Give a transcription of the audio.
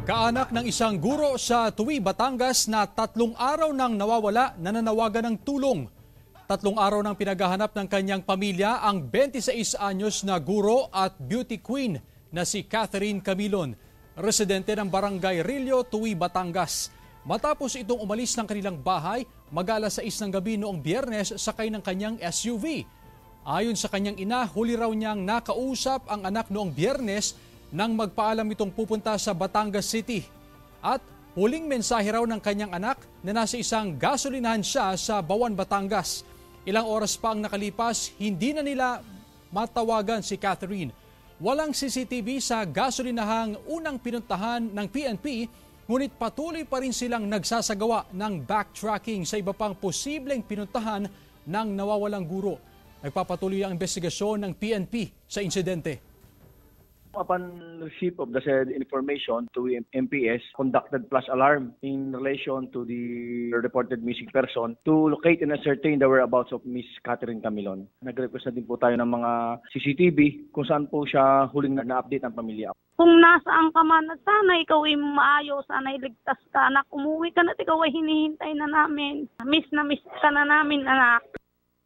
Kaanak ng isang guro sa Tuwi, Batangas na 3 araw nang nawawala, nananawagan ng tulong. 3 araw nang pinaghahanap ng kanyang pamilya ang 26 anyos na guro at beauty queen na si Catherine Camilon, residente ng Barangay Rillo, Tuwi, Batangas. Matapos itong umalis ng kanilang bahay, mag-alas 6 ng gabi noong Biyernes sakay ng kanyang SUV. Ayon sa kanyang ina, huli raw niyang nakausap ang anak noong Biyernes nang magpaalam itong pupunta sa Batangas City. At huling mensahe raw ng kanyang anak na nasa isang gasolinahan siya sa Bawan, Batangas. Ilang oras pa ang nakalipas, hindi na nila matawagan si Catherine. Walang CCTV sa gasolinahang unang pinuntahan ng PNP, ngunit patuloy pa rin silang nagsasagawa ng backtracking sa iba pang posibleng pinuntahan ng nawawalang guro. Nagpapatuloy ang investigasyon ng PNP sa insidente. Upon receipt of the said information to MPS, conducted flash alarm in relation to the reported missing person to locate and ascertain the whereabouts of Miss Catherine Camilon. Nag-request na din po tayo ng mga CCTV kung saan po siya huling na-update ang pamilya. Kung nasaan ka man, at sana ikaw ay maayos, sana iligtas ka, anak. Umuwi ka na at ikaw ay hinihintay na namin. Miss na miss ka na namin, anak.